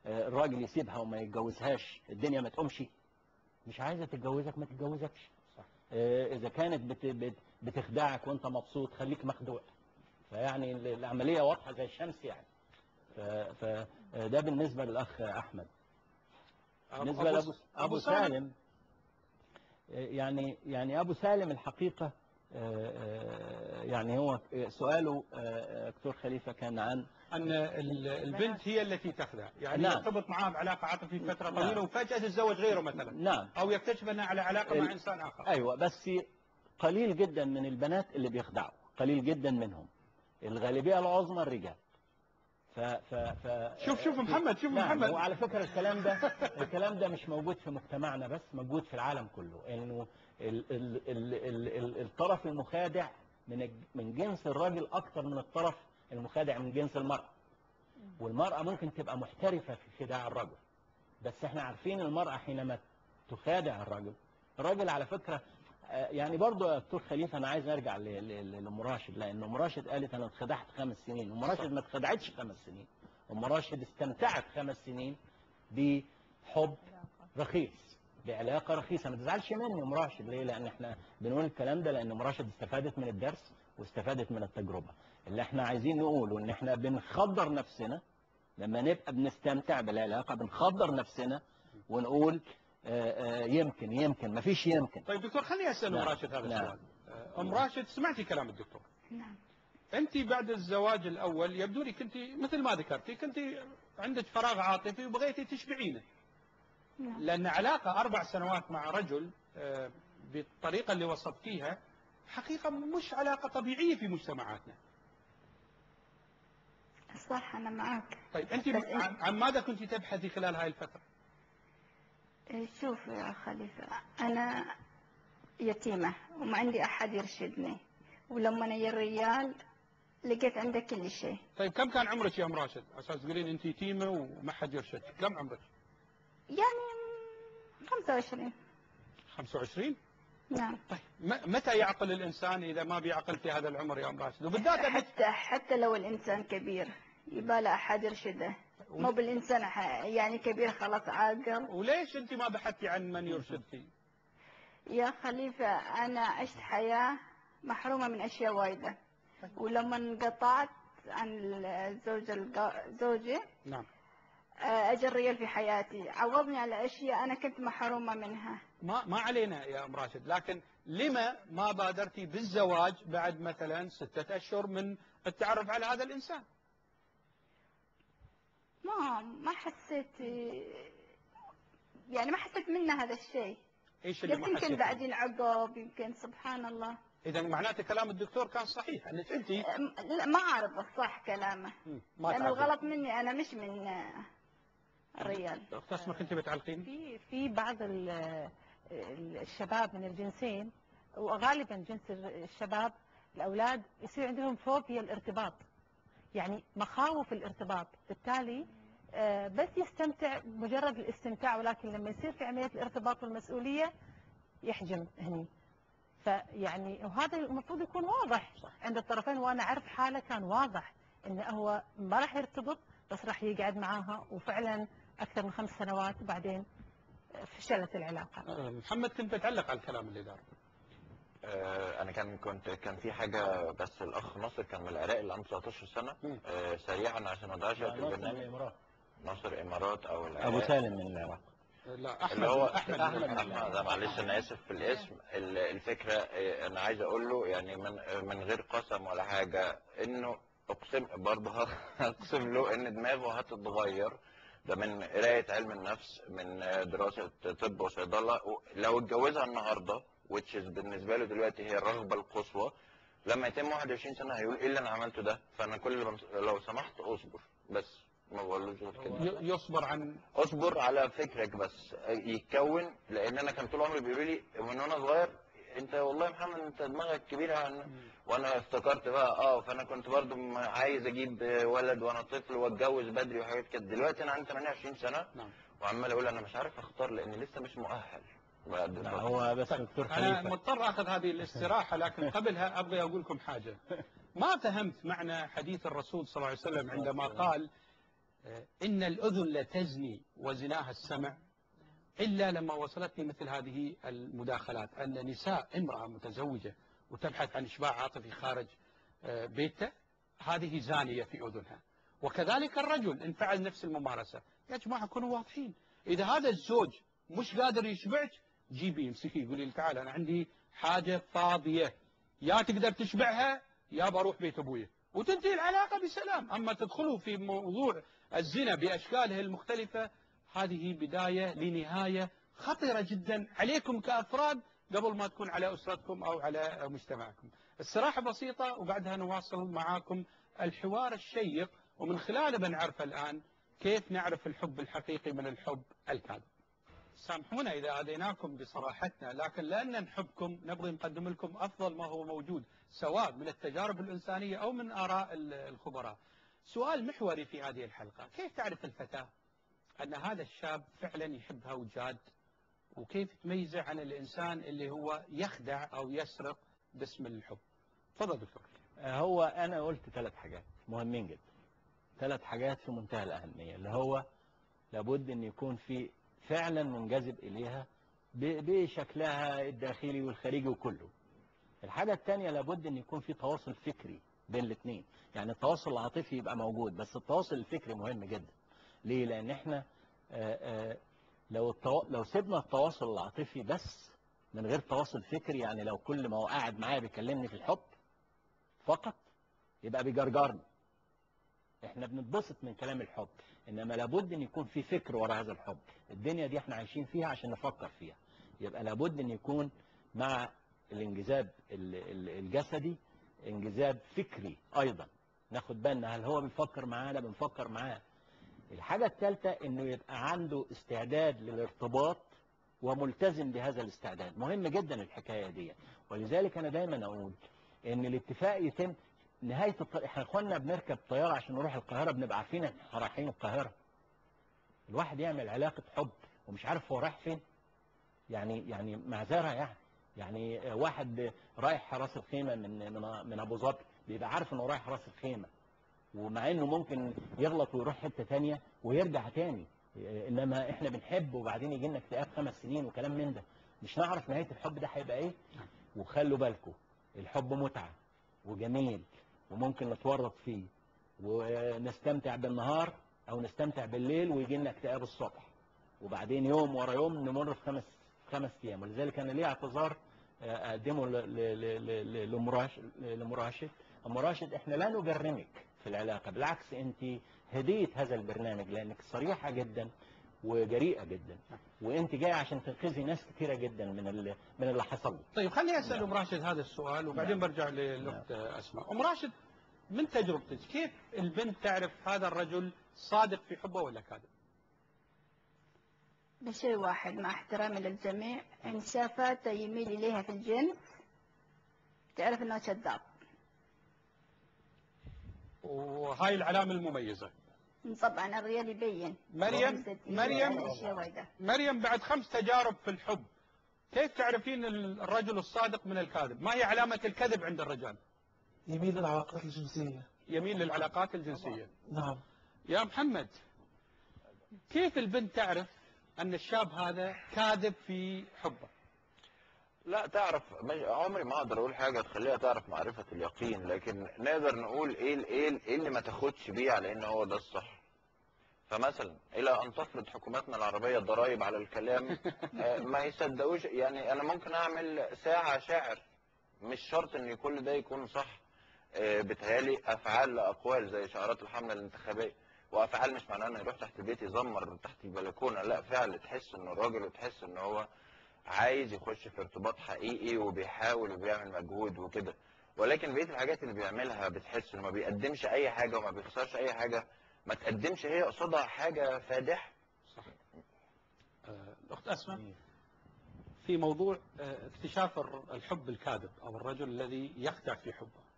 الراجل يسيبها وما يتجوزهاش الدنيا ما تقومش؟ مش عايزة تتجوزك ما تتجوزكش. إذا كانت بتخدعك وانت مبسوط خليك مخدوع. فيعني العملية واضحة زي الشمس يعني. فده بالنسبة للأخ أحمد. بالنسبة لأبو سالم، يعني أبو سالم الحقيقة يعني هو سؤاله دكتور خليفة كان عن أن البنت هي التي تخدع، يعني نعم. يرتبط معها بعلاقة عاطفية فترة طويلة نعم. وفجأة تتزوج غيره مثلا. نعم. أو يكتشف أنها على علاقة مع إنسان آخر. أيوة، بس قليل جدا من البنات اللي بيخدعوا، قليل جدا منهم، الغالبية العظمى الرجال. شوف محمد، شوف نعم. محمد. وعلى فكرة الكلام ده مش موجود في مجتمعنا بس، موجود في العالم كله، انه الطرف المخادع من جنس الراجل اكتر من الطرف المخادع من جنس المرأة. والمرأة ممكن تبقى محترفة في خداع الرجل، بس احنا عارفين المرأة حينما تخادع الراجل على فكرة يعني برضو يا دكتور خليفة أنا عايز أرجع لأم راشد، لأن أم راشد قالت أنا اتخدعت 5 سنين. أم راشد ما اتخدعتش 5 سنين، أم راشد استمتعت 5 سنين بحب رخيص، بعلاقة رخيصة. ما تزعلش مني أم راشد، ليه؟ لأن احنا بنقول الكلام ده لأن أم راشد استفادت من الدرس واستفادت من التجربة. اللي احنا عايزين نقوله إن احنا بنخدر نفسنا لما نبقى بنستمتع بالعلاقة، بنخدر نفسنا ونقول يمكن ما فيش يمكن. طيب دكتور خليني أسأل أم راشد هذا السؤال. أم راشد سمعتي كلام الدكتور؟ نعم. أنت بعد الزواج الأول يبدو لي كنت مثل ما ذكرتي كنت عندك فراغ عاطفي وبغيتي تشبعينه. نعم. لأن علاقة 4 سنوات مع رجل بالطريقة اللي وصفتيها حقيقة مش علاقة طبيعية في مجتمعاتنا. صح، أنا معك. طيب أنت عن ماذا كنت تبحثي خلال هاي الفترة؟ شوف يا خليفة، أنا يتيمة وما عندي أحد يرشدني، ولما أنا يا الرجال لقيت عنده كل شيء. طيب كم كان عمرك يا أم راشد؟ أساس تقولين أنت يتيمة وما حد يرشدك، كم عمرك؟ يعني 25. 25؟ نعم. طيب متى يعقل الإنسان إذا ما بيعقل في هذا العمر يا أم راشد؟ وبالذات حتى لو الإنسان كبير يبالي أحد يرشده، مو بالإنسان يعني كبير خلاص عاقل. وليش أنت ما بحثتي عن من يرشدك؟ يا خليفة أنا عشت حياة محرومة من أشياء وايدة، ولما انقطعت عن زوجي نعم أجى الرجال في حياتي عوضني على أشياء أنا كنت محرومة منها. ما علينا يا أم راشد، لكن لما ما بادرتي بالزواج بعد مثلا 6 أشهر من التعرف على هذا الإنسان؟ ما حسيت، يعني ما حسيت منه هذا الشيء. ايش اللي ما حسيت؟ يمكن بعدين عقب، يمكن سبحان الله. إذا معناته كلام الدكتور كان صحيح أنك أنت لا ما أعرف الصح كلامه، لأن الغلط مني أنا مش من الرجال. أخت أسماء كنت بتعلقين؟ في بعض الشباب من الجنسين، وغالبا جنس الشباب الأولاد يصير عندهم فوبيا الارتباط، يعني مخاوف الارتباط، بالتالي بس يستمتع مجرد الاستمتاع، ولكن لما يصير في عملية الارتباط والمسؤولية يحجم هني. فيعني وهذا المفروض يكون واضح عند الطرفين، وانا اعرف حاله كان واضح انه هو ما راح يرتبط بس راح يقعد معاها، وفعلا اكثر من 5 سنوات وبعدين فشلت العلاقه. محمد كنت بتعلق على الكلام اللي دار. انا كان في حاجه، بس الاخ ناصر كان من العراق اللي عنده 19 سنه. سريعا عشان ما اضيعش وقت البرنامج. ناصر امارات او العراق. ابو سالم من العراق. لا احمد. اللي هو احمد معلش انا اسف في الاسم. الفكره انا عايز اقول له يعني من غير قسم ولا حاجه، انه اقسم برضه اقسم له ان دماغه هتتغير. ده من قرايه علم النفس، من دراسه طب وصيدله. لو اتجوزها النهارده which is بالنسبه له دلوقتي هي الرغبه القصوى، لما يتم 21 سنه هيقول ايه اللي انا عملته ده؟ فانا كل لو سمحت اصبر، بس ما بقولوش غير كده. يصبر عن اصبر على فكرك بس يتكون. لان انا كان طول عمري بيقولوا لي من وانا صغير انت والله يا محمد انت دماغك كبيره وانا افتكرت بقى فانا كنت برضو عايز اجيب ولد وانا طفل واتجوز بدري وحاجات كده. دلوقتي انا عندي 28 سنه وعمال اقول انا مش عارف اختار لاني لسه مش مؤهل. هو بس دكتور خليفه انا مضطر اخذ هذه الاستراحه، لكن قبلها ابغى اقول لكم حاجه. ما فهمت معنى حديث الرسول صلى الله عليه وسلم عندما قال إن الأذن لا تزني وزناها السمع إلا لما وصلتني مثل هذه المداخلات، أن نساء امرأة متزوجة وتبحث عن إشباع عاطفي خارج بيته هذه زانية في أذنها. وكذلك الرجل إن فعل نفس الممارسة. يا جماعة كونوا واضحين، إذا هذا الزوج مش قادر يشبعك جيبي يمسكي يقولي لي تعال أنا عندي حاجة فاضية، يا تقدر تشبعها يا بروح بيت أبويا، وتنتهي العلاقة بسلام. أما تدخلوا في موضوع الزنا بأشكاله المختلفة هذه بداية لنهاية خطيرة جدا عليكم كأفراد قبل ما تكون على أسرتكم أو على مجتمعكم. الصراحة بسيطة وبعدها نواصل معاكم الحوار الشيق، ومن خلاله بنعرف الآن كيف نعرف الحب الحقيقي من الحب الكاذب. سامحونا إذا أذيناكم بصراحتنا، لكن لأن نحبكم نبغي نقدم لكم أفضل ما هو موجود سواء من التجارب الإنسانية أو من آراء الخبراء. سؤال محوري في هذه الحلقة: كيف تعرف الفتاة أن هذا الشاب فعلا يحبها وجاد؟ وكيف تميزه عن الإنسان اللي هو يخدع أو يسرق باسم الحب؟ تفضل دكتور. هو أنا قلت 3 حاجات مهمين جدا، 3 حاجات في منتهى الأهمية، اللي هو لابد أن يكون في فعلا منجذب إليها بشكلها الداخلي والخارجي وكله. الحاجة الثانية لابد أن يكون في تواصل فكري بين الاثنين، يعني التواصل العاطفي يبقى موجود بس التواصل الفكري مهم جدا. ليه؟ لأن احنا لو سيبنا التواصل العاطفي بس من غير تواصل فكري، يعني لو كل ما هو قاعد معايا بيكلمني في الحب فقط يبقى بيجرجرني. احنا بنتبسط من كلام الحب، انما لابد ان يكون في فكر وراء هذا الحب. الدنيا دي احنا عايشين فيها عشان نفكر فيها، يبقى لابد ان يكون مع الانجذاب الجسدي انجذاب فكري ايضا، ناخد بالنا هل هو بيفكر معانا بنفكر معاه. الحاجة الثالثة انه يبقى عنده استعداد للارتباط وملتزم بهذا الاستعداد. مهم جدا الحكاية دي، ولذلك انا دايما اقول ان الاتفاق يتم نهاية الطريق. احنا اخوانا بنركب طيارة عشان نروح القاهرة بنبقى عارفين احنا رايحين القاهرة. الواحد يعمل علاقة حب ومش عارف هو رايح فين، يعني معذرة يعني واحد رايح راس الخيمة من ابو ظبي بيبقى عارف انه رايح راس الخيمة، ومع انه ممكن يغلط ويروح حتة تانية ويرجع تاني. انما احنا بنحب وبعدين يجي لنا اكتئاب 5 سنين وكلام من ده، مش نعرف نهاية الحب ده هيبقى ايه. وخلوا بالكم الحب متعة وجميل وممكن نتورط فيه ونستمتع بالنهار او نستمتع بالليل ويجي لنا اكتئاب الصبح، وبعدين يوم ورا يوم نمر في 5 ايام. ولذلك انا ليه اعتذار اقدمه لمراشد. احنا لا نجرمك في العلاقة، بالعكس انت هدية هذا البرنامج لانك صريحة جدا وجريئة جدا، وانت جاي عشان تنقذي ناس كثيرة جدا من اللي حصل لك. طيب خليني اسال ام راشد هذا السؤال وبعدين برجع للاخت اسماء. ام راشد من تجربتك كيف البنت تعرف هذا الرجل صادق في حبه ولا كاذب؟ بشيء واحد مع احترامي للجميع، إن شافت يميل إليها في الجنس تعرف إنه كذاب. وهاي العلامة المميزة. طبعا الريال يبين. مريم بعد 5 تجارب في الحب كيف تعرفين الرجل الصادق من الكاذب؟ ما هي علامة الكذب عند الرجال؟ يميل للعلاقات الجنسية. يميل للعلاقات الجنسية. نعم. يا محمد كيف البنت تعرف أن الشاب هذا كاذب في حبه؟ لا تعرف، عمري ما اقدر اقول حاجه تخليها تعرف معرفه اليقين، لكن نقدر نقول ايه اللي ما تاخدش بيه على ان هو ده الصح. فمثلا الى ان تفرض حكوماتنا العربيه ضرائب على الكلام ما يصدقوش. يعني انا ممكن اعمل ساعه شعر مش شرط ان كل ده يكون صح. بتهيالي افعال لاقوال زي شعارات الحمله الانتخابيه، وافعال مش معناه انه يروح تحت البيت يزمر تحت البلكونه، لا فعل تحس انه الراجل وتحس ان هو عايز يخش في ارتباط حقيقي وبيحاول وبيعمل مجهود وكده. ولكن بقيه الحاجات اللي بيعملها بتحس انه ما بيقدمش اي حاجه وما بيخسرش اي حاجه، ما تقدمش هي قصادها حاجه فادحه. صح. الاخت اسماء في موضوع اكتشاف الحب الكاذب او الرجل الذي يخدع في حبه،